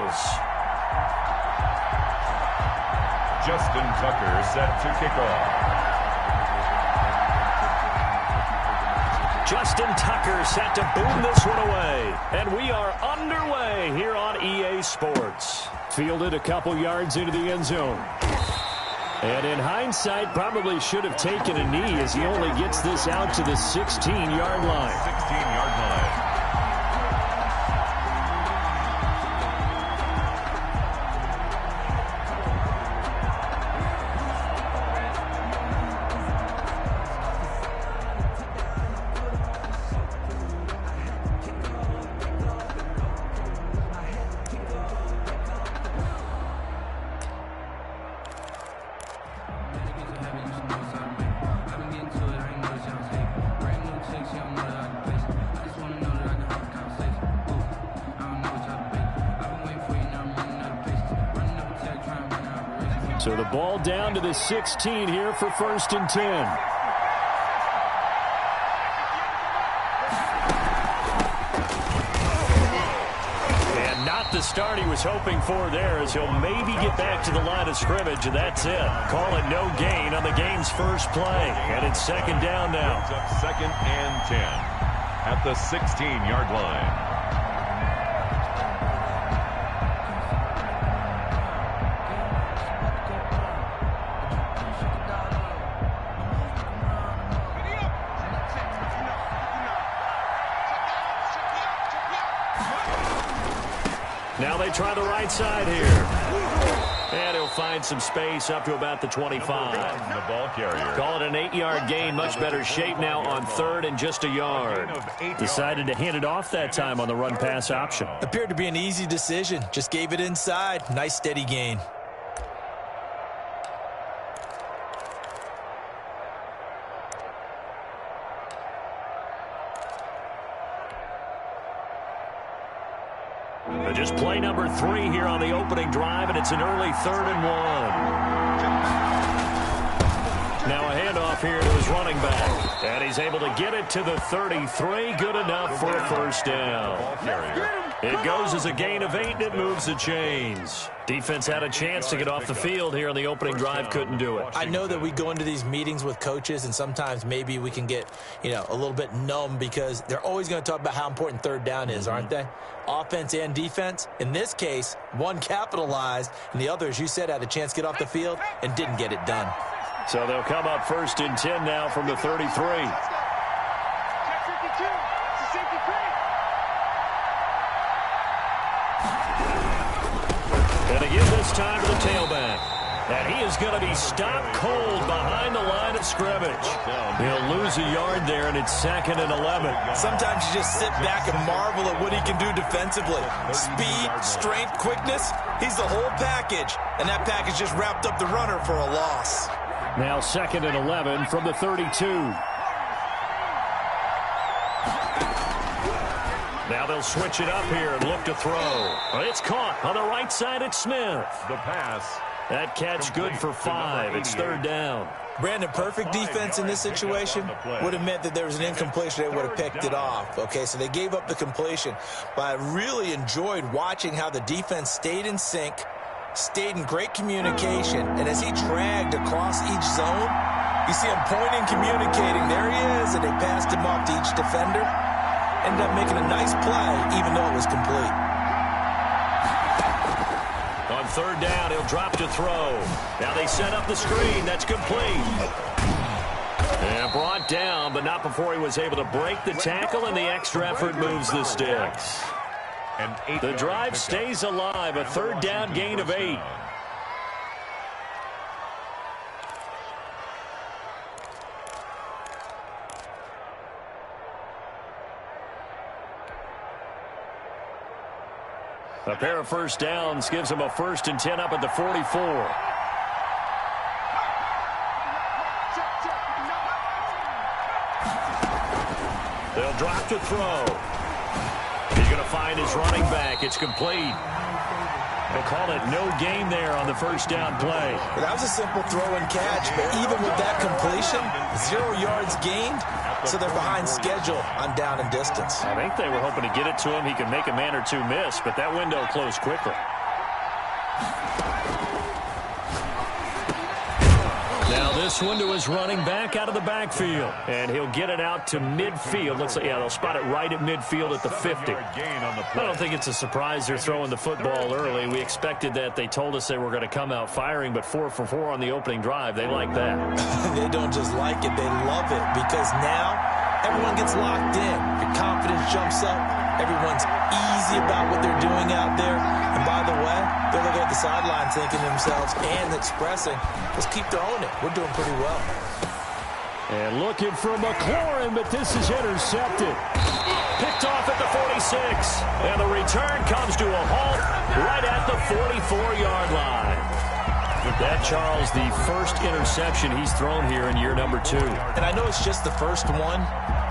Eagles. Justin Tucker set to kick off. Justin Tucker set to boom this one away. And we are underway here on EA Sports. Fielded a couple yards into the end zone. And in hindsight, probably should have taken a knee as he only gets this out to the 16-yard line. 16-yard line. So the ball down to the 16 here for 1st and 10. And not the start he was hoping for there, as he'll maybe get back to the line of scrimmage, and that's it. Call it no gain on the game's first play. And it's 2nd down now. It's up 2nd and 10 at the 16-yard line. Now they try the right side here. And he'll find some space up to about the 25. The ball carrier. Call it an 8-yard gain. Much better shape now on 3rd and just a yard. Decided to hand it off that time on the run-pass option. Appeared to be an easy decision. Just gave it inside. Nice steady gain. Just play number 3 here on the opening drive, and it's an early 3rd and 1. Now a handoff here to his running back. And he's able to get it to the 33. Good enough for a 1st down. It goes as a gain of 8, and it moves the chains. Defense had a chance to get off the field here on the opening drive, couldn't do it. I know that we go into these meetings with coaches, and sometimes maybe we can get, a little bit numb because they're always going to talk about how important 3rd down is, aren't they? Offense and defense. In this case, one capitalized, and the other, as you said, had a chance to get off the field and didn't get it done. So they'll come up 1st and 10 now from the 33. And again this time to the tailback. And he is going to be stopped cold behind the line of scrimmage. He'll lose a yard there, and it's 2nd and 11. Sometimes you just sit back and marvel at what he can do defensively. Speed, strength, quickness, he's the whole package. And that package just wrapped up the runner for a loss. Now 2nd and 11 from the 32. Now they'll switch it up here and look to throw. It's caught on the right side. It's Smith. The pass. That catch good for 5. It's 3rd down. Brandon, perfect defense in this situation would have meant that there was an incompletion. They would have picked it off. Okay, so they gave up the completion. But I really enjoyed watching how the defense stayed in sync, stayed in great communication, and as he dragged across each zone, you see him pointing, communicating. There he is, and they passed him off to each defender. Ended up making a nice play, even though it was complete. On 3rd down, he'll drop to throw. Now they set up the screen. That's complete. And brought down, but not before he was able to break the tackle, and the extra effort moves the sticks. The drive stays alive. A 3rd down gain of 8. A pair of 1st downs gives them a 1st and 10 up at the 44. They'll drop to throw. He's going to find his running back. It's complete. They'll call it no gain there on the 1st down play. Well, that was a simple throw and catch, but even with that completion, 0 yards gained, so they're behind schedule on down and distance. I think they were hoping to get it to him. He could make a man or two miss, but that window closed quickly. Now this one to his running back out of the backfield. And he'll get it out to midfield. Looks like, yeah, they'll spot it right at midfield at the 50. I don't think it's a surprise they're throwing the football early. We expected that. They told us they were going to come out firing, but 4 for 4 on the opening drive. They like that. They don't just like it. They love it because now everyone gets locked in. Your confidence jumps up. Everyone's easy about what they're doing out there. And by the way, they're looking at the sideline thinking to themselves and expressing, let's keep throwing it. We're doing pretty well. And looking for McLaurin, but this is intercepted. Picked off at the 46. And the return comes to a halt right at the 44-yard line. That, Charles, the first interception he's thrown here in year number 2. And I know it's just the first one,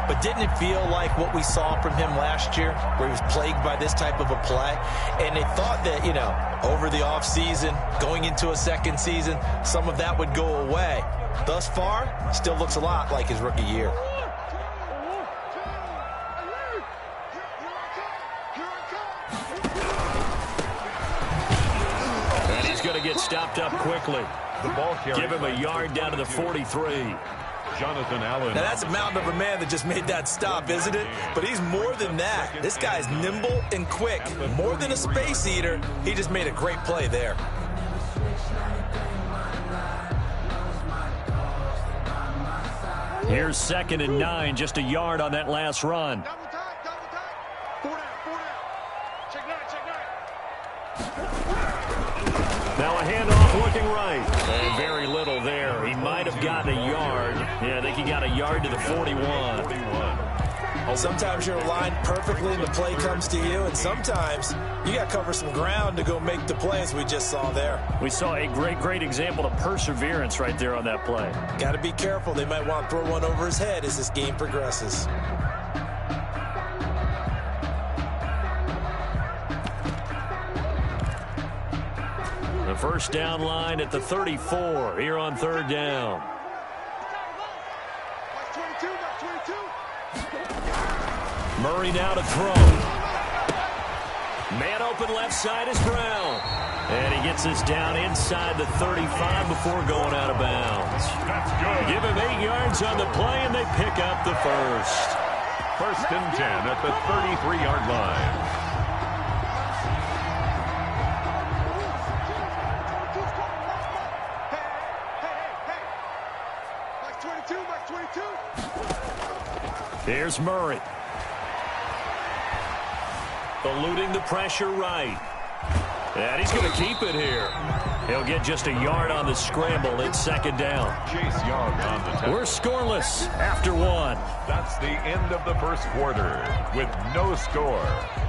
but didn't it feel like what we saw from him last year, where he was plagued by this type of a play? And they thought that, you know, over the offseason, going into a second season, some of that would go away. Thus far, still looks a lot like his rookie year. And he's going to get stopped up quickly. The ball carrier. Give him a yard down to the 43. Jonathan Allen. Now, that's a mountain of a man that just made that stop, isn't it? But he's more than that. This guy's nimble and quick. More than a space eater, he just made a great play there. Here's 2nd and 9, just a yard on that last run. Double time, double time. 4 down. Check 9. Now a handoff looking right. And very little there. He might have gotten a yard. Yeah, I think he got a yard to the 41. Sometimes you're aligned perfectly and the play comes to you, and sometimes you got to cover some ground to go make the play, as we just saw there. We saw a great example of perseverance right there on that play. Got to be careful. They might want to throw one over his head as this game progresses. The first down line at the 34 here on 3rd down. Murray now to throw. Man open left side is Brown. And he gets this down inside the 35 before going out of bounds. That's good. Give him 8 yards on the play, and they pick up the first. 1st and 10 at the 33-yard line. Here's Murray. Eluding the pressure right. And he's going to keep it here. He'll get just a yard on the scramble. It's 2nd down. Chase Young on the tackle. We're scoreless after 1. That's the end of the first quarter with no score.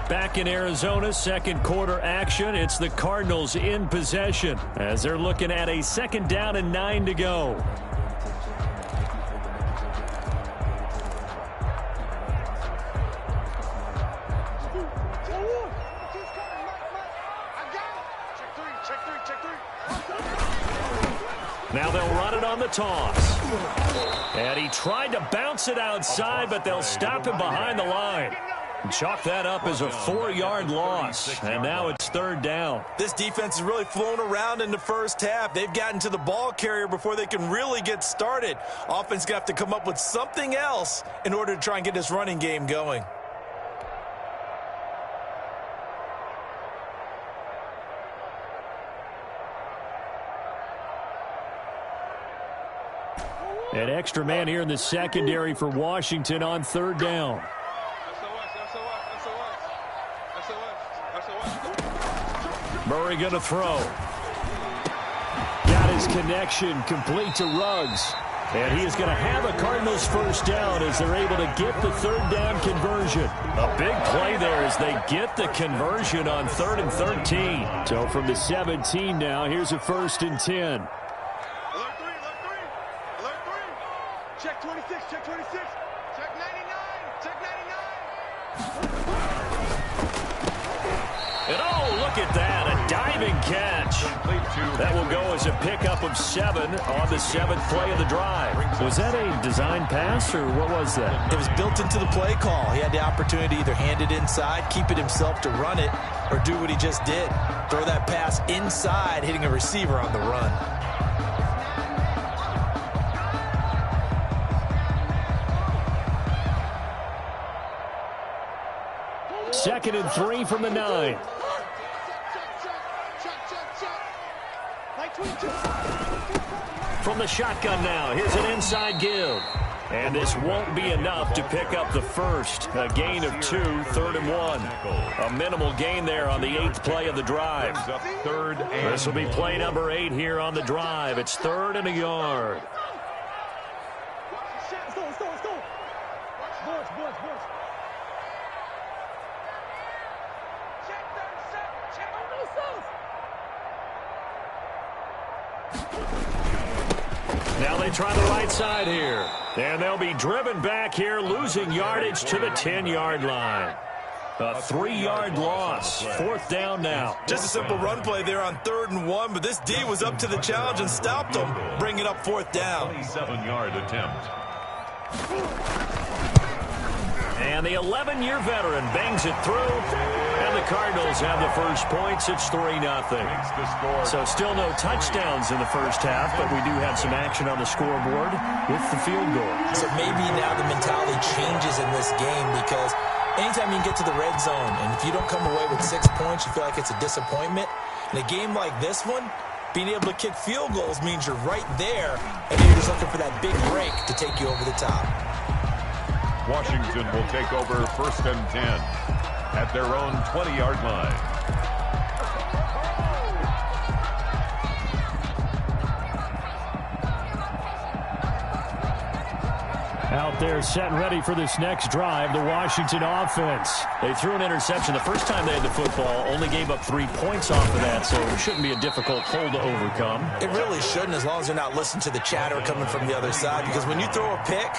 Back in Arizona, 2nd quarter action. It's the Cardinals in possession as they're looking at a 2nd down and 9 to go. Now they'll run it on the toss. And he tried to bounce it outside, but they'll stop him behind the line. And chalk that up as a 4-yard loss. And now it's 3rd down. This defense has really flown around in the first half. They've gotten to the ball carrier before they can really get started. Offense going to have to come up with something else in order to try and get this running game going. An extra man here in the secondary for Washington on 3rd down. Murray going to throw. Got his connection complete to Ruggs. And he is going to have a Cardinals first down as they're able to get the 3rd down conversion. A big play there as they get the conversion on 3rd and 13. So from the 17 now, here's a 1st and 10. Check 26, check 26, check 99, check 99. And oh, look at that, a diving Diving catch. That will go as a pickup of 7 on the 7th play of the drive. Was that a design pass, or what was that? It was built into the play call. He had the opportunity to either hand it inside, keep it himself to run it, or do what he just did. Throw that pass inside, hitting a receiver on the run. Second and 3 from the 9. From the shotgun now, here's an inside give. And this won't be enough to pick up the first. A gain of 2, 3rd and 1. A minimal gain there on the 8th play of the drive. This will be play number 8 here on the drive. It's 3rd and a yard. Now they try the right side here. And they'll be driven back here, losing yardage to the 10-yard line. A 3-yard loss. 4th down now. Just a simple run play there on 3rd and 1, but this D was up to the challenge and stopped them, bringing up 4th down. 27-yard attempt. And the 11-year veteran bangs it through. And the Cardinals have the first points. It's 3-0. So still no touchdowns in the first half, but we do have some action on the scoreboard with the field goal. So maybe now the mentality changes in this game, because anytime you can get to the red zone, and if you don't come away with 6 points, you feel like it's a disappointment. In a game like this one, being able to kick field goals means you're right there, and you're just looking for that big break to take you over the top. Washington will take over 1st and 10 at their own 20-yard line. Out there set and ready for this next drive, the Washington offense. They threw an interception the first time they had the football, only gave up 3 points off of that, so it shouldn't be a difficult hole to overcome. It really shouldn't, as long as you're not listening to the chatter coming from the other side, because when you throw a pick,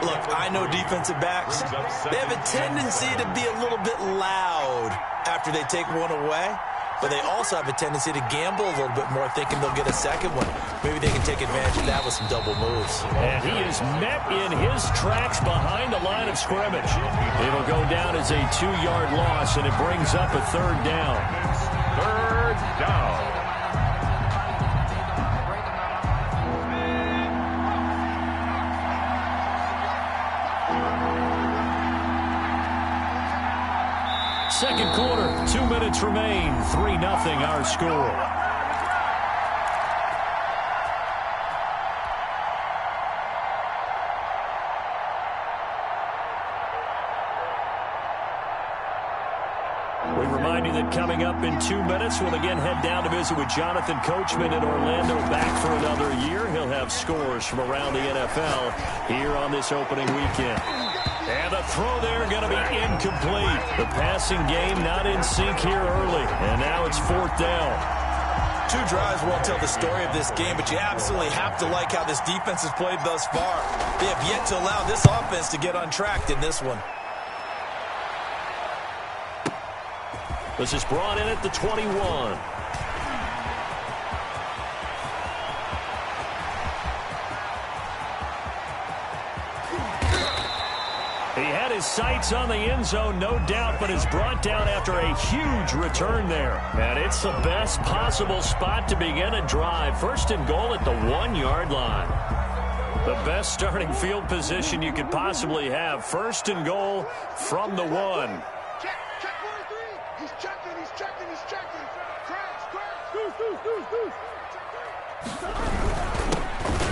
look, I know defensive backs, they have a tendency to be a little bit loud after they take one away. But they also have a tendency to gamble a little bit more, thinking they'll get a second one. Maybe they can take advantage of that with some double moves. And he is met in his tracks behind the line of scrimmage. It'll go down as a 2-yard loss, and it brings up a 3rd down. 3rd down. Second quarter, 2 minutes remain. 3-0 our score. We remind you that coming up in 2 minutes, we'll again head down to visit with Jonathan Coachman in Orlando, back for another year. He'll have scores from around the NFL here on this opening weekend. And the throw there going to be incomplete. The passing game not in sync here early. And now it's 4th down. 2 drives won't tell the story of this game, but you absolutely have to like how this defense has played thus far. They have yet to allow this offense to get untracked in this one. This is brought in at the 21. He had his sights on the end zone, no doubt, but is brought down after a huge return there. And it's the best possible spot to begin a drive. 1st and goal at the 1-yard line. The best starting field position you could possibly have. 1st and goal from the 1. Check 43. He's checking. Deuce.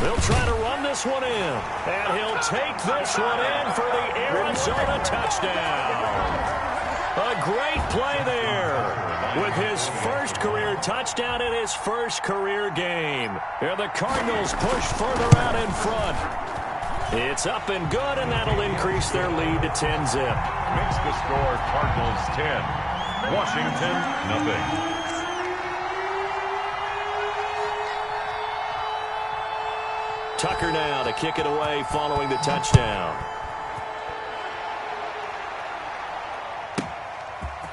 They'll try to run this one in. And he'll take this one in for the Arizona touchdown. A great play there with his first career touchdown in his first career game. And the Cardinals push further out in front. It's up and good, and that'll increase their lead to 10-zip. Makes the score Cardinals 10, Washington nothing. Tucker now to kick it away following the touchdown.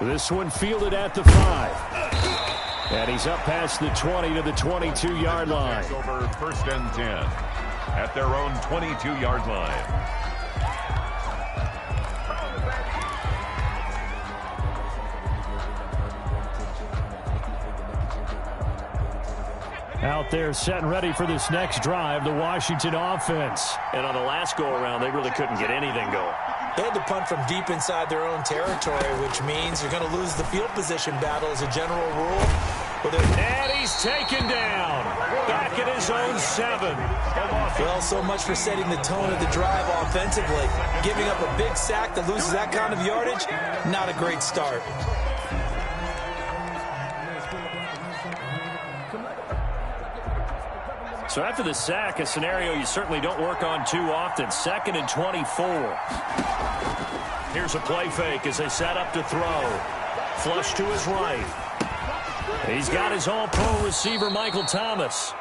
This one fielded at the 5. And he's up past the 20 to the 22-yard line. Over first and 10 at their own 22-yard line. Out there set and ready for this next drive, the Washington offense. And on the last go-around, they really couldn't get anything going. They had to punt from deep inside their own territory, which means you're going to lose the field position battle as a general rule. And he's taken down. Back at his own 7. Well, so much for setting the tone of the drive offensively. Giving up a big sack that loses that kind of yardage, not a great start. So after the sack, a scenario you certainly don't work on too often. 2nd and 24. Here's a play fake as they set up to throw. Flush to his right. He's got his all-pro receiver, Michael Thomas.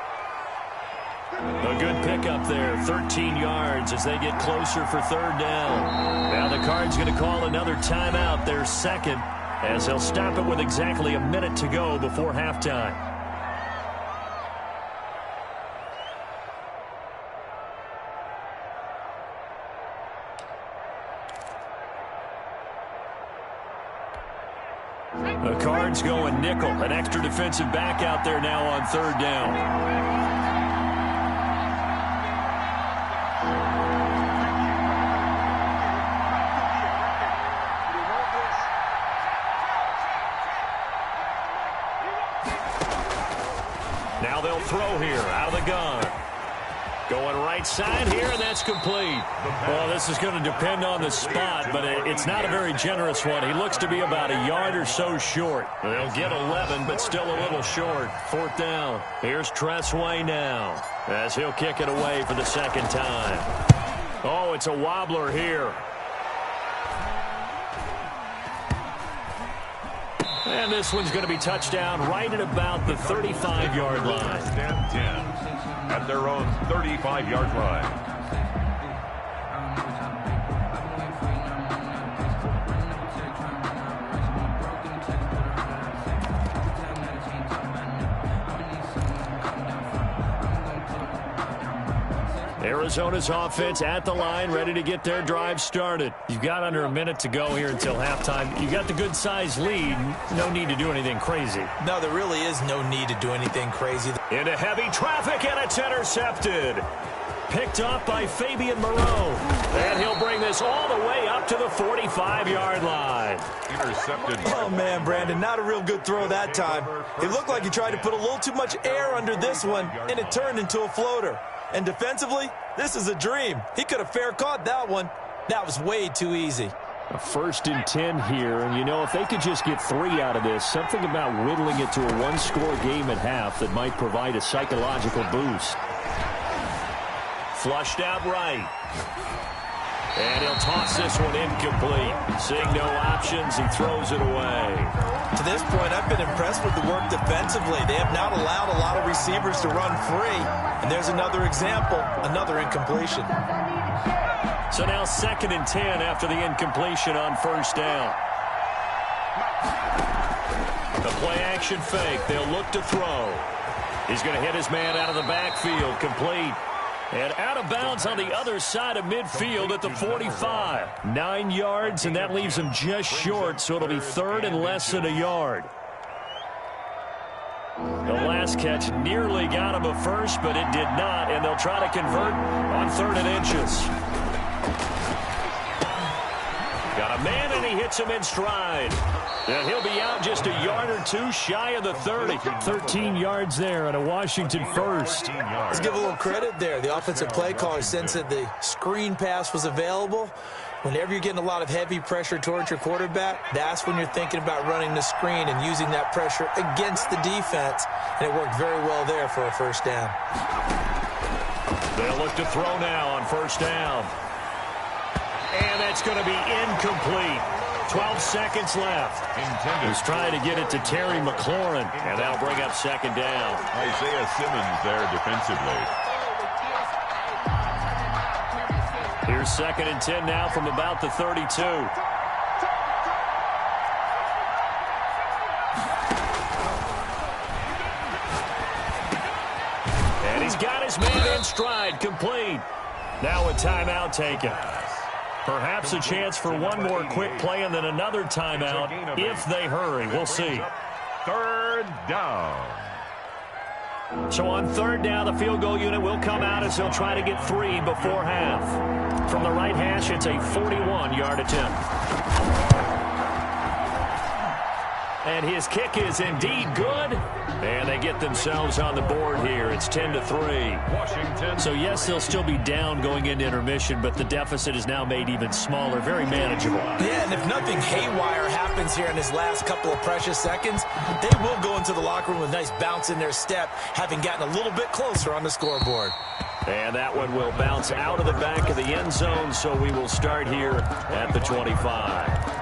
A good pickup there, 13 yards as they get closer for 3rd down. Now the Cards going to call another timeout, their 2nd, as they'll stop it with exactly a minute to go before halftime. The Cards going nickel. An extra defensive back out there now on 3rd down. Now they'll throw here out of the gun. Going right side here, and that's complete. Well, this is going to depend on the spot, but it's not a very generous one. He looks to be about a yard or so short. They'll get 11, but still a little short. 4th down. Here's Tressway now as he'll kick it away for the 2nd time. Oh, it's a wobbler here. And this one's going to be touchdown right at about the 35-yard line. 10 at their own 35-yard line. Arizona's offense at the line, ready to get their drive started. You've got under a minute to go here until halftime. You got the good-sized lead. No need to do anything crazy. No, there really is no need to do anything crazy. Into heavy traffic, and it's intercepted. Picked up by Fabian Moreau. And he'll bring this all the way up to the 45-yard line. Intercepted. Oh, man, Brandon, not a real good throw that time. It looked like he tried to put a little too much air under this one, and it turned into a floater. And defensively, this is a dream. He could have fair caught that one. That was way too easy. A 1st and 10 here, and you know, if they could just get 3 out of this, something about whittling it to a 1-score game at half that might provide a psychological boost. Flushed out right. And he'll toss this one incomplete. Seeing no options, he throws it away. To this point, I've been impressed with the work defensively. They have not allowed a lot of receivers to run free. And there's another example, another incompletion. So now 2nd and 10 after the incompletion on 1st down. The play-action fake. They'll look to throw. He's going to hit his man out of the backfield. Complete. And out of bounds on the other side of midfield at the 45. 9 yards, and that leaves him just short, so it'll be 3rd and less than a yard. The last catch nearly got him a first, but it did not, and they'll try to convert on 3rd and inches. Got a man, and he hits him in stride. And he'll be out just a yard or two shy of the 30. 13 yards there and a Washington 1st. Let's give a little credit there. The offensive play caller sensed that the screen pass was available. Whenever you're getting a lot of heavy pressure towards your quarterback, that's when you're thinking about running the screen and using that pressure against the defense. And it worked very well there for a 1st down. They'll look to throw now on 1st down. And that's going to be incomplete. 12 seconds left. He's trying to get it to Terry McLaurin, and that'll bring up 2nd down. Isaiah Simmons there defensively. Here's 2nd and 10 now from about the 32. He's got his man in stride, complete. Now a timeout taken. Perhaps a chance for one more quick play and then another timeout if they hurry. We'll see. Third down. So on third down, the field goal unit will come out as they'll try to get 3 before half. From the right hash, it's a 41-yard attempt. And his kick is indeed good. And they get themselves on the board here. It's 10-3. Washington. So, yes, they'll still be down going into intermission, but the deficit is now made even smaller, very manageable. Yeah, and if nothing haywire happens here in his last couple of precious seconds, they will go into the locker room with a nice bounce in their step, having gotten a little bit closer on the scoreboard. And that one will bounce out of the back of the end zone, so we will start here at the 25.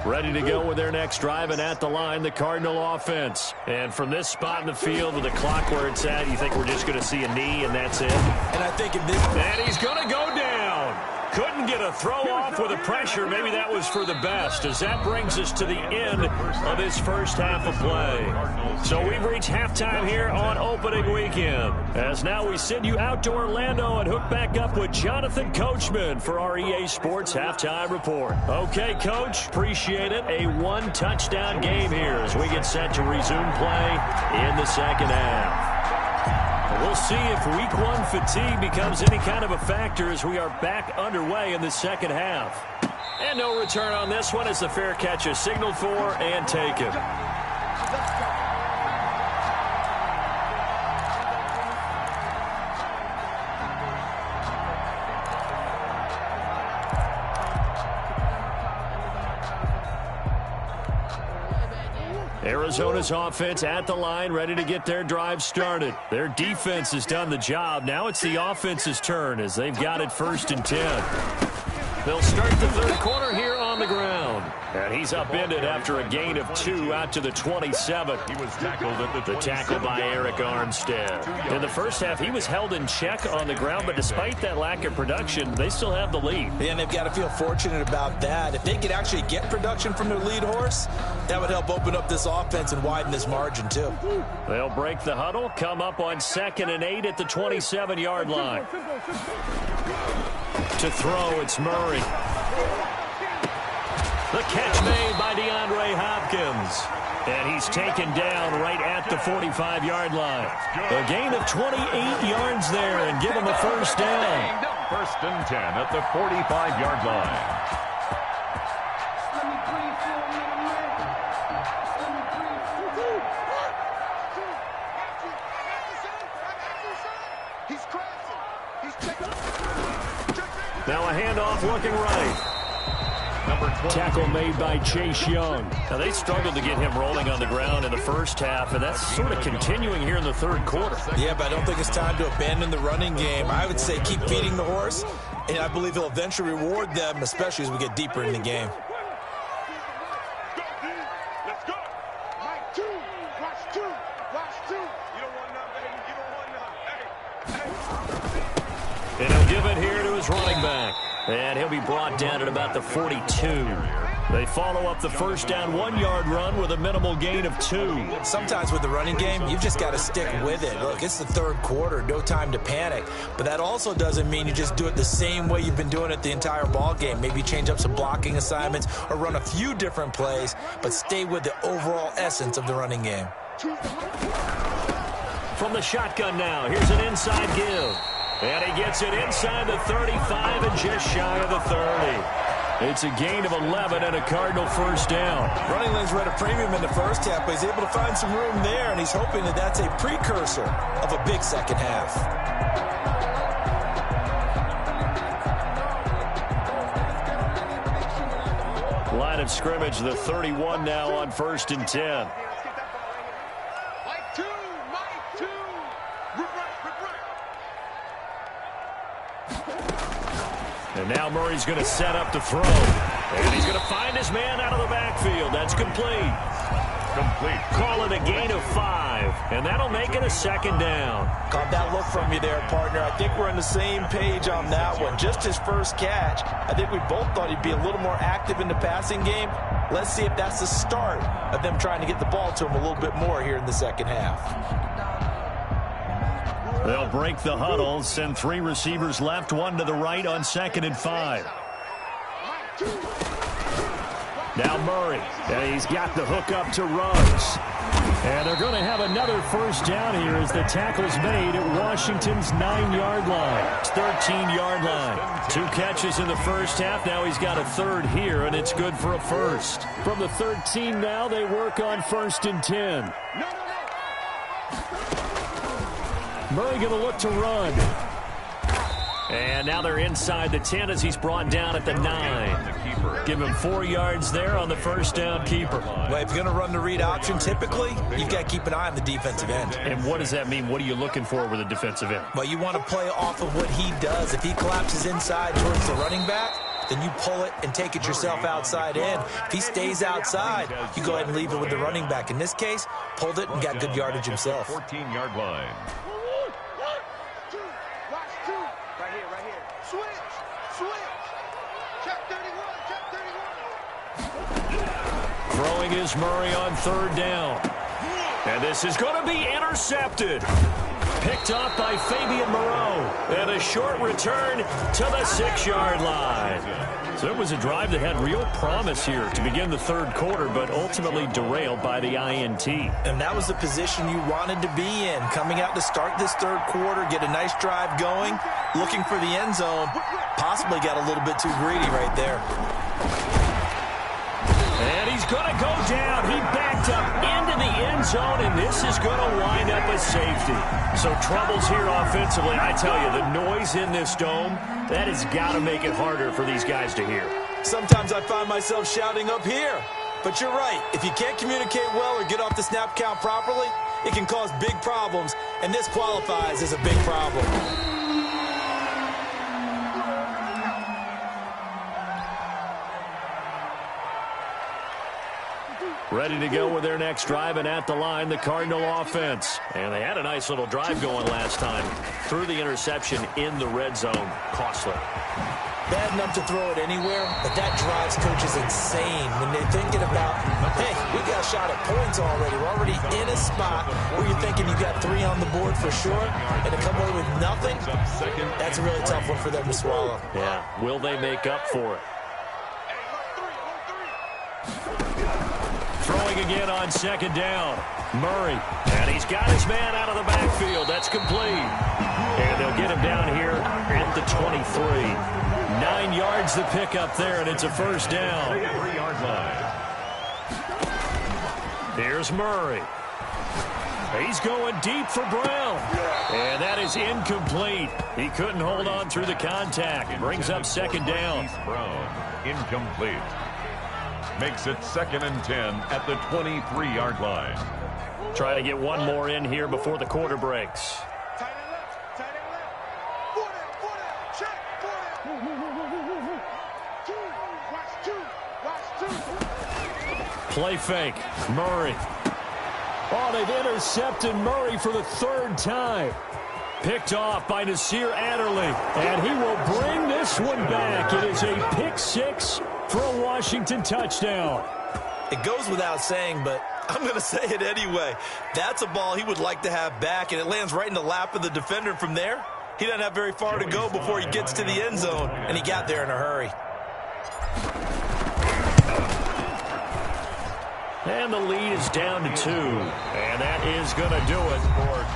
Ready to go with their next drive, and at the line, the Cardinal offense. And from this spot in the field with the clock where it's at, you think we're just going to see a knee and that's it? And I think in this... And he's going to go down. Couldn't get a throw off with the pressure. Maybe that was for the best, as that brings us to the end of this first half of play. So we've reached halftime here on opening weekend. As now we send you out to Orlando and hook back up with Jonathan Coachman for our EA Sports Halftime Report. Okay, Coach, appreciate it. A one-touchdown game here as we get set to resume play in the second half. We'll see if week one fatigue becomes any kind of a factor as we are back underway in the second half. And no return on this one as the fair catch is signaled for and taken. Arizona's offense at the line, ready to get their drive started. Their defense has done the job. Now it's the offense's turn as they've got it 1st and 10. They'll start the third quarter here on the ground. And he's upended after a gain of 2 out to the 27. He was tackled at the tackle by Eric Armstead. In the first half, he was held in check on the ground, but despite that lack of production, they still have the lead. And they've got to feel fortunate about that. If they could actually get production from their lead horse, that would help open up this offense and widen this margin, too. They'll break the huddle, come up on 2nd and 8 at the 27-yard line. To throw, it's Murray. The catch made by DeAndre Hopkins. And he's taken down right at the 45-yard line. A gain of 28 yards there and give him a first down. 1st and 10 at the 45-yard line. Now a handoff looking right. Tackle made by Chase Young. Now they struggled to get him rolling on the ground in the first half, and that's sort of continuing here in the third quarter. Yeah, but I don't think it's time to abandon the running game. I would say keep feeding the horse, and I believe he'll eventually reward them, especially as we get deeper in the game. Let's go. Mike 2. Watch 2. Watch 2. You don't want none, baby. You don't want none. Hey. And he'll give it here to his running back. And he'll be brought down at about the 42. They follow up the first down 1-yard run with a minimal gain of 2. Sometimes with the running game, you've just got to stick with it. Look, it's the third quarter, no time to panic. But that also doesn't mean you just do it the same way you've been doing it the entire ball game. Maybe change up some blocking assignments or run a few different plays, but stay with the overall essence of the running game. From the shotgun now, here's an inside give. And he gets it inside the 35 and just shy of the 30. It's a gain of 11 and a Cardinal first down. Running lanes were at a premium in the first half, but he's able to find some room there, and he's hoping that that's a precursor of a big second half. Line of scrimmage, the 31 now on 1st and 10. Mike 2. Mike 2. And now Murray's going to set up to throw. And he's going to find his man out of the backfield. That's complete. Complete. Call it a gain of 5, and that'll make it a second down. Caught that look from you there, partner. I think we're on the same page on that one. Just his first catch. I think we both thought he'd be a little more active in the passing game. Let's see if that's the start of them trying to get the ball to him a little bit more here in the second half. They'll break the huddle, send 3 receivers left, 1 to the right on 2nd and 5. Now Murray, and he's got the hook up to Ruggs. And they're going to have another first down here as the tackle's made at Washington's 9-yard line. 13-yard line. 2 catches in the first half. Now he's got a third here, and it's good for a first. From the 13 now, they work on 1st and 10. Murray going to look to run. And now they're inside the 10 as he's brought down at the 9. Give him 4 yards there on the first down keeper. Well, if you're going to run the read option, typically, you've got to keep an eye on the defensive end. And what does that mean? What are you looking for with a defensive end? Well, you want to play off of what he does. If he collapses inside towards the running back, then you pull it and take it yourself outside in. If he stays outside, you go ahead and leave it with the running back. In this case, pulled it and got good yardage himself. 14-yard line. Throwing is Murray on 3rd down. And this is going to be intercepted. Picked off by Fabian Moreau. And a short return to the 6-yard line. So it was a drive that had real promise here to begin the 3rd quarter, but ultimately derailed by the INT. And that was the position you wanted to be in. Coming out to start this 3rd quarter, get a nice drive going, looking for the end zone. Possibly got a little bit too greedy right there. And he's going to go down. He backed up into the end zone, and this is going to wind up a safety. So troubles here offensively. I tell you, the noise in this dome, that has got to make it harder for these guys to hear. Sometimes I find myself shouting up here. But you're right. If you can't communicate well or get off the snap count properly, it can cause big problems, and this qualifies as a big problem. Ready to go with their next drive, and at the line, the Cardinal offense. And they had a nice little drive going last time. Threw the interception in the red zone. Costly. Bad enough to throw it anywhere, but that drives coaches insane when they're thinking about, hey, we got a shot at points already. We're already in a spot where you're thinking you got 3 on the board for sure, and to come away with nothing, that's a really tough one for them to swallow. Yeah, will they make up for it? Throwing again on 2nd down. Murray. And he's got his man out of the backfield. That's complete. And they'll get him down here at the 23. 9 yards to pick up there, and it's a first down. 3-yard line. Here's Murray. He's going deep for Brown. And that is incomplete. He couldn't hold on through the contact. Brings up 2nd down. Brown, incomplete. Makes it 2nd and 10 at the 23-yard line. Try to get one more in here before the quarter breaks. Play fake. Murray. Oh, they've intercepted Murray for the 3rd time. Picked off by Nasir Adderley. And he will bring this one back. It is a pick 6 for a Washington touchdown. It goes without saying, but I'm going to say it anyway. That's a ball he would like to have back, and it lands right in the lap of the defender from there. He doesn't have very far to go before he gets to the end zone, and he got there in a hurry. And the lead is down to 2. And that is going to do it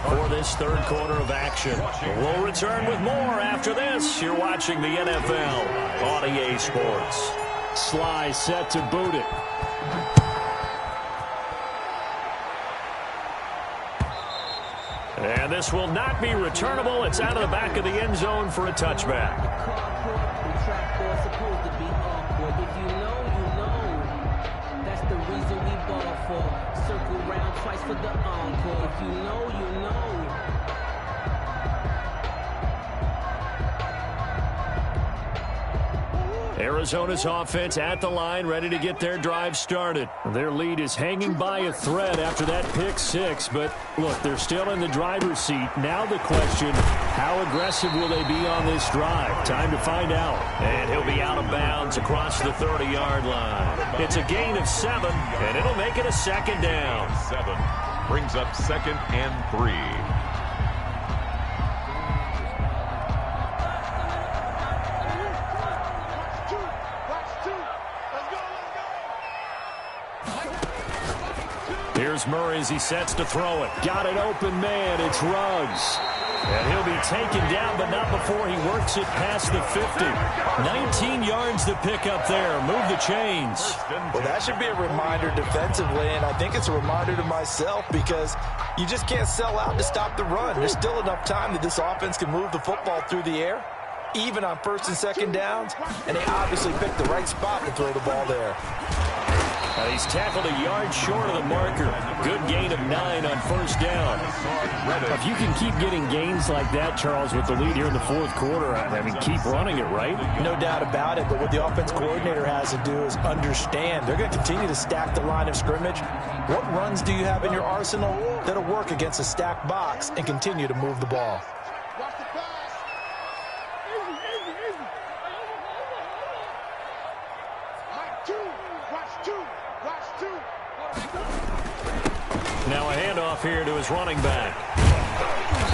for this 3rd quarter of action. We'll return with more after this. You're watching the NFL on EA Sports. Sly set to boot it. And this will not be returnable. It's out of the back of the end zone for a touchback. Circle round twice for the encore. If you know, you know. Arizona's offense at the line, ready to get their drive started. Their lead is hanging by a thread after that pick six, but look, they're still in the driver's seat. Now the question, how aggressive will they be on this drive? Time to find out. And he'll be out of bounds across the 30-yard line. It's a gain of 7, and it'll make it a second down. 7 brings up 2nd and 3. Here's Murray as he sets to throw it. Got an open man. It's Ruggs. And he'll be taken down, but not before he works it past the 50. 19 yards to pick up there. Move the chains. Well, that should be a reminder defensively, and I think it's a reminder to myself because you just can't sell out to stop the run. There's still enough time that this offense can move the football through the air, even on 1st and 2nd downs, and they obviously picked the right spot to throw the ball there. He's tackled a yard short of the marker. Good gain of 9 on 1st down. If you can keep getting gains like that, Charles, with the lead here in the 4th quarter, I mean, keep running it, right? No doubt about it, but what the offense coordinator has to do is understand. They're going to continue to stack the line of scrimmage. What runs do you have in your arsenal that'll work against a stacked box and continue to move the ball? Watch the pass. Easy. Mike 2. Watch 2. Now a handoff here to his running back.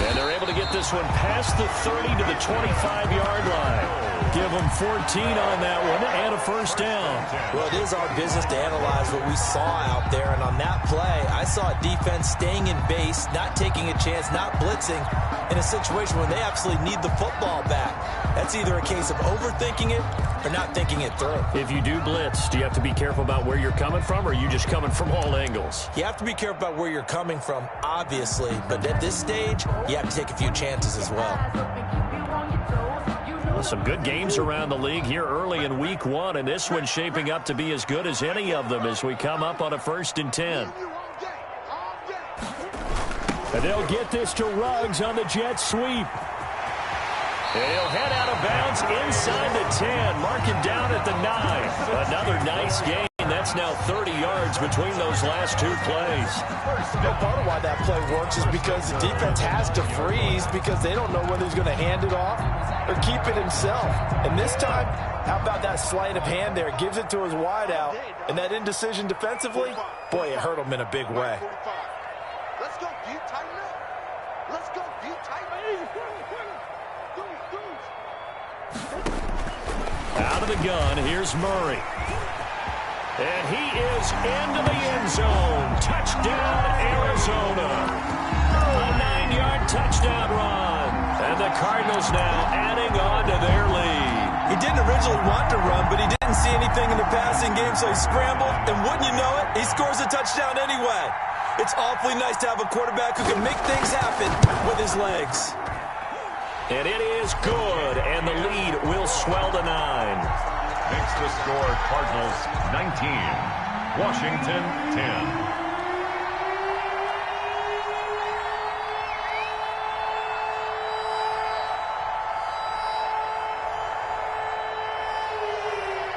And they're able to get this one past the 30 to the 25-yard line. Give them 14 on that one and a 1st down. Well, it is our business to analyze what we saw out there. And on that play, I saw a defense staying in base, not taking a chance, not blitzing in a situation where they absolutely need the football back. That's either a case of overthinking it or not thinking it through. If you do blitz, do you have to be careful about where you're coming from, or are you just coming from all angles? You have to be careful about where you're coming from, obviously. But at this stage, you have to take a few chances as well. Some good games around the league here early in week 1, and this one's shaping up to be as good as any of them as we come up on a 1st and 10. And they'll get this to Ruggs on the jet sweep. He'll head out of bounds inside the 10. Mark him down at the 9. Another nice gain. That's now 30 yards between those last 2 plays. Well, part of why that play works is because the defense has to freeze because they don't know whether he's going to hand it off or keep it himself. And this time, how about that sleight of hand there? Gives it to his wideout. And that indecision defensively, boy, it hurt him in a big way. Let's go, D. Tighten up. Let's go, D. Tighten up. Out of the gun, here's Murray. And he is into the end zone. Touchdown, Arizona. A 9-yard touchdown run. And the Cardinals now adding on to their lead. He didn't originally want to run, but he didn't see anything in the passing game, so he scrambled. And wouldn't you know it, he scores a touchdown anyway. It's awfully nice to have a quarterback who can make things happen with his legs. And it is good, and the lead will swell to 9. Makes the score Cardinals 19, Washington 10.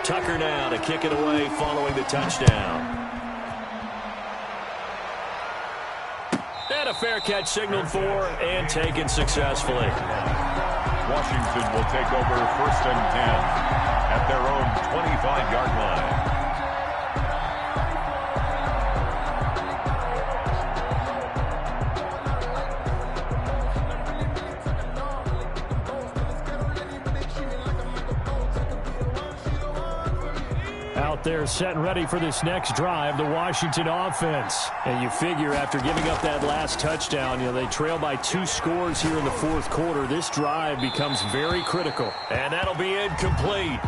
Tucker now to kick it away following the touchdown. And a fair catch signaled for and taken successfully. Washington will take over 1st and 10 at their own 25-yard line. Out there set and ready for this next drive, the Washington offense. And you figure after giving up that last touchdown, they trail by 2 scores here in the 4th quarter. This drive becomes very critical. And that'll be incomplete.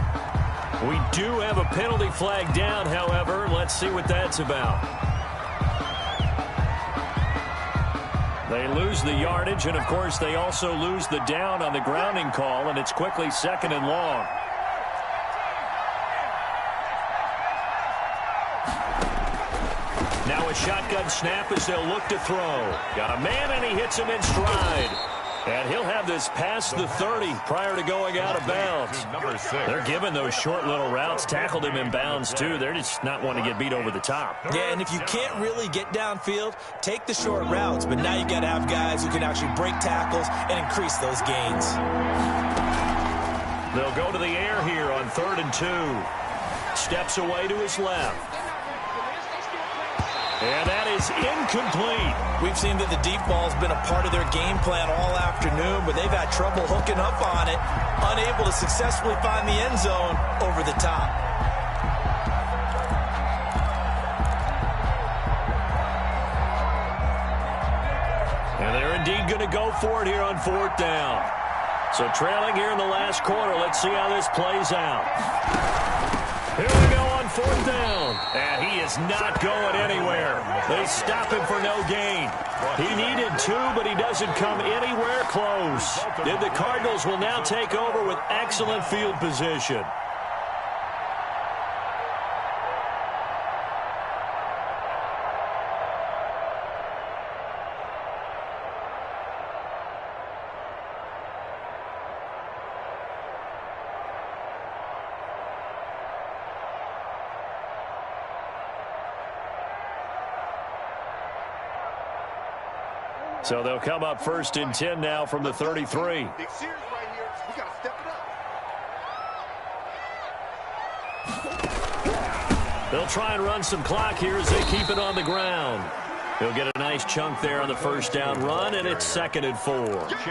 We do have a penalty flag down, however. Let's see what that's about. They lose the yardage, and, of course, they also lose the down on the grounding call, and it's quickly 2nd and long. Now a shotgun snap as they'll look to throw. Got a man, and he hits him in stride. And he'll have this past the 30 prior to going out of bounds. Number 6. They're giving those short little routes. Tackled him in bounds, too. They're just not wanting to get beat over the top. Yeah, and if you can't really get downfield, take the short routes. But now you got to have guys who can actually break tackles and increase those gains. They'll go to the air here on 3rd and 2. Steps away to his left. And that is incomplete. We've seen that the deep ball's been a part of their game plan all afternoon, but they've had trouble hooking up on it, unable to successfully find the end zone over the top. And they're indeed going to go for it here on 4th down. So trailing here in the last quarter. Let's see how this plays out. Here we go on 4th down. And he is not going anywhere. They stop him for no gain. He needed 2, but he doesn't come anywhere close. And the Cardinals will now take over with excellent field position. So they'll come up 1st and 10 now from the 33. Big series right here. We got to step it up. They'll try and run some clock here as they keep it on the ground. He'll get a nice chunk there on the 1st down run, and it's 2nd and 4.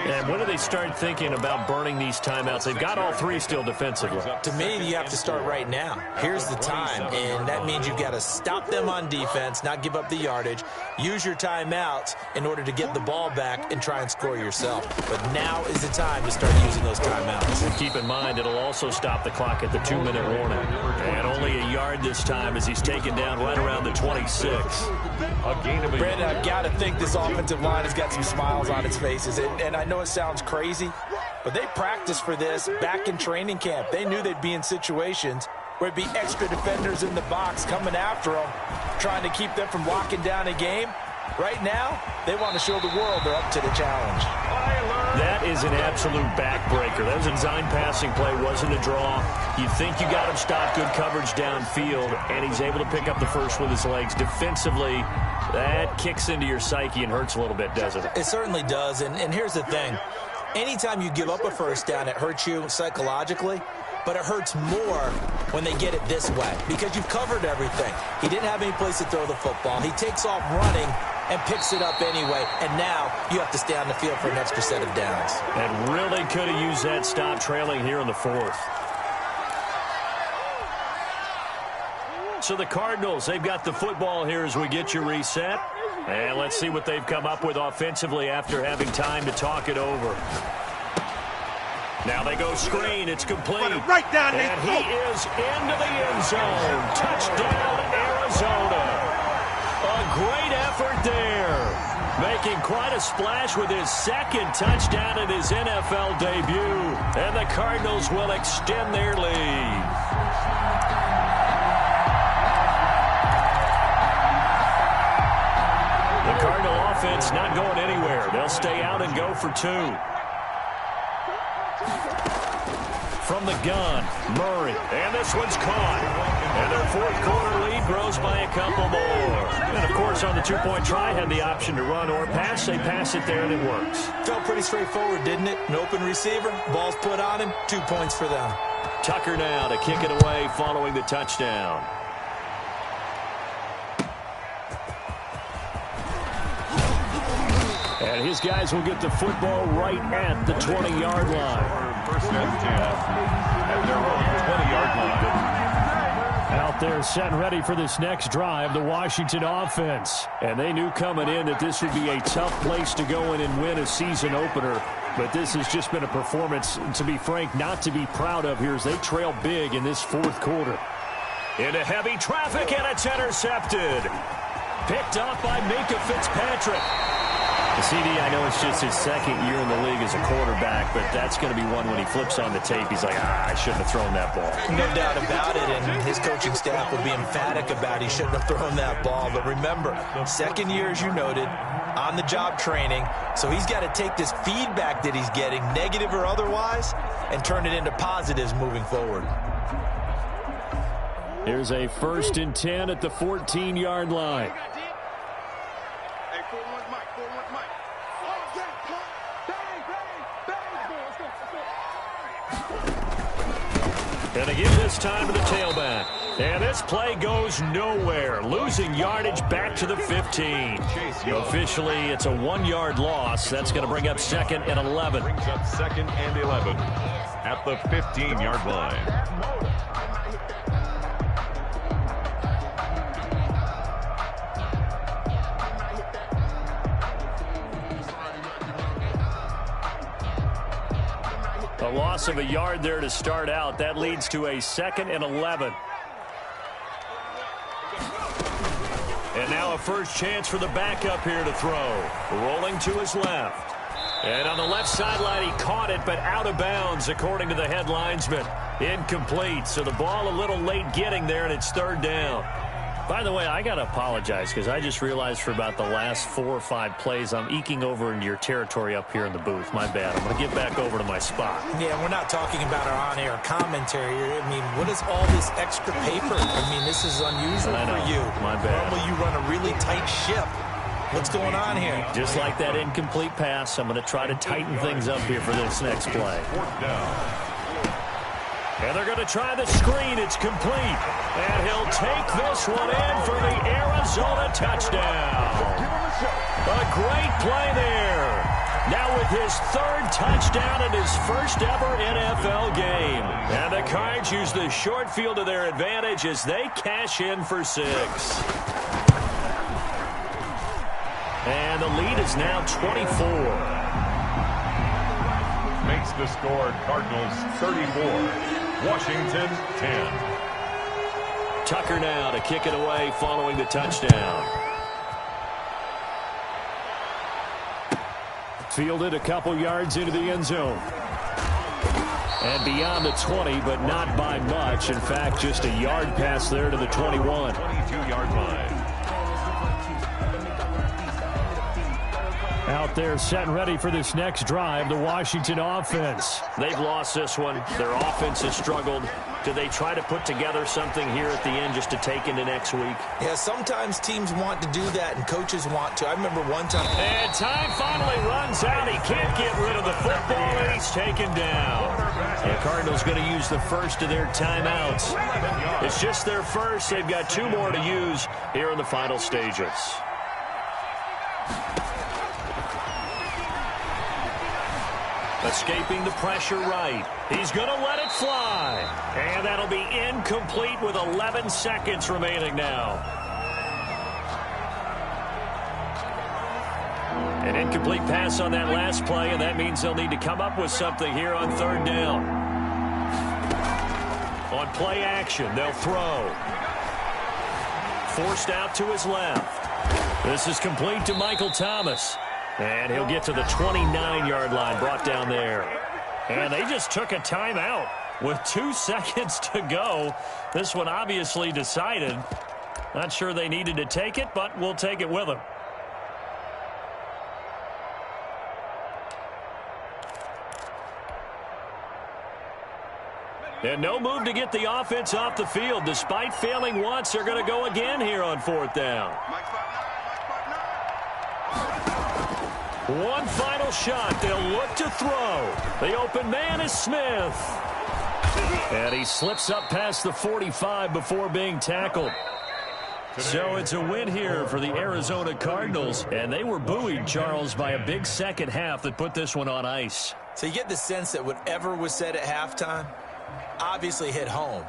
And when do they start thinking about burning these timeouts? They've got all 3 still defensively. To me, you have to start right now. Here's the time, and that means you've got to stop them on defense, not give up the yardage, use your timeouts in order to get the ball back and try and score yourself. But now is the time to start using those timeouts. And keep in mind, it'll also stop the clock at the 2-minute warning. And only a yard this time as he's taken down right around the 26. A gain of Brandon, I've got to think this offensive line has got some smiles on its faces. And I know it sounds crazy, but they practiced for this back in training camp. They knew they'd be in situations where it'd be extra defenders in the box coming after them, trying to keep them from locking down a game. Right now, they want to show the world they're up to the challenge. That is an absolute backbreaker. That was a design passing play, wasn't a draw. You think you got him stopped, good coverage downfield, and he's able to pick up the first with his legs. Defensively, that kicks into your psyche and hurts a little bit, doesn't it? It certainly does, and here's the thing. Anytime you give up a 1st down, it hurts you psychologically, but it hurts more when they get it this way because you've covered everything. He didn't have any place to throw the football. He takes off running and picks it up anyway, and now you have to stay on the field for an extra set of downs. And really could have used that stop trailing here in the 4th. So the Cardinals, they've got the football here as we get you reset. And let's see what they've come up with offensively after having time to talk it over. Now they go screen. It's complete. Right down there. And he is into the end zone. Touchdown, Arizona. A great effort there. Making quite a splash with his 2nd touchdown in his NFL debut. And the Cardinals will extend their lead. The Cardinal offense not going anywhere. They'll stay out and go for 2. From the gun, Murray. And this one's caught. And their 4th quarter lead grows by a couple more. And, of course, on the 2-point try, had the option to run or pass. They pass it there, and it works. Felt pretty straightforward, didn't it? An open receiver, ball's put on him, 2 points for them. Tucker now to kick it away following the touchdown. And his guys will get the football right at the 20-yard line. 1st and 10 at their own 20-yard line. Out there set and ready for this next drive, the Washington offense. And they knew coming in that this would be a tough place to go in and win a season opener. But this has just been a performance, to be frank, not to be proud of here as they trail big in this 4th quarter. Into heavy traffic, and it's intercepted. Picked off by Minkah Fitzpatrick. CD, I know it's just his second year in the league as a quarterback, but that's going to be one when he flips on the tape, he's like, I shouldn't have thrown that ball. No doubt about it, and his coaching staff will be emphatic about he shouldn't have thrown that ball. But remember, second year, as you noted, on-the-job training, so he's got to take this feedback that he's getting, negative or otherwise, and turn it into positives moving forward. Here's a 1st and 10 at the 14-yard line. And they give this time to the tailback. And this play goes nowhere. Losing yardage back to the 15. Officially, it's a 1-yard loss. That's going to bring up 2nd and 11. Brings up 2nd and 11 at the 15-yard line. A loss of a yard there to start out. That leads to a 2nd and 11. And now a first chance for the backup here to throw. Rolling to his left. And on the left sideline, he caught it, but out of bounds, according to the head linesman. Incomplete. So the ball a little late getting there, and it's 3rd down. By the way, I got to apologize because I just realized for about the last 4 or 5 plays, I'm eking over into your territory up here in the booth. My bad. I'm going to get back over to my spot. Yeah, we're not talking about our on-air commentary. I mean, what is all this extra paper? I mean, this is unusual for you. My bad. Normally you run a really tight ship. What's going on here? Just like that incomplete pass, I'm going to try to tighten things up here for this next play. 4th down. And they're going to try the screen. It's complete. And he'll take this one in for the Arizona touchdown. A great play there. Now with his 3rd touchdown in his first ever NFL game. And the Cards use the short field to their advantage as they cash in for 6. And the lead is now 24. Makes the score Cardinals 34. Washington 10. Tucker now to kick it away following the touchdown. Fielded a couple yards into the end zone. And beyond the 20, but not by much. In fact, just a yard pass there to the 21. 22-yard line. Out there set and ready for this next drive, the Washington offense. They've lost this one. Their offense has struggled. Do they try to put together something here at the end just to take into next week? Yeah, sometimes teams want to do that and coaches want to. I remember one time. And time finally runs out. He can't get rid of the football, and he's taken down. The Cardinals going to use the first of their timeouts. It's just their first. They've got 2 more to use here in the final stages. Escaping the pressure right. He's going to let it fly. And that'll be incomplete with 11 seconds remaining now. An incomplete pass on that last play, and that means they'll need to come up with something here on 3rd down. On play action, they'll throw. Forced out to his left. This is complete to Michael Thomas. And he'll get to the 29-yard line, brought down there. And they just took a timeout with 2 seconds to go. This one obviously decided. Not sure they needed to take it, but we'll take it with them. And no move to get the offense off the field. Despite failing once, they're going to go again here on 4th down. One final shot. They'll look to throw. The open man is Smith. And he slips up past the 45 before being tackled. So it's a win here for the Arizona Cardinals. And they were buoyed, Charles, by a big second half that put this one on ice. So you get the sense that whatever was said at halftime obviously hit home.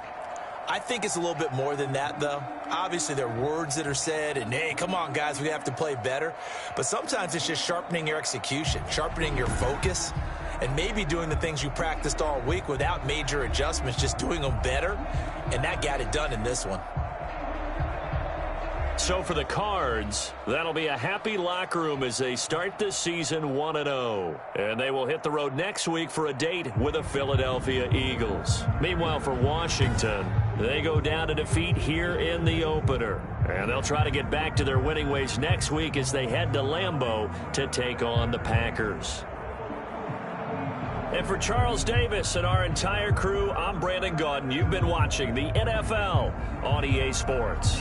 I think it's a little bit more than that, though. Obviously, there are words that are said, and, hey, come on, guys, we have to play better. But sometimes it's just sharpening your execution, sharpening your focus, and maybe doing the things you practiced all week without major adjustments, just doing them better, and that got it done in this one. So for the Cards, that'll be a happy locker room as they start this season 1-0. And they will hit the road next week for a date with the Philadelphia Eagles. Meanwhile, for Washington, they go down to defeat here in the opener. And they'll try to get back to their winning ways next week as they head to Lambeau to take on the Packers. And for Charles Davis and our entire crew, I'm Brandon Gaudin. You've been watching the NFL on EA Sports.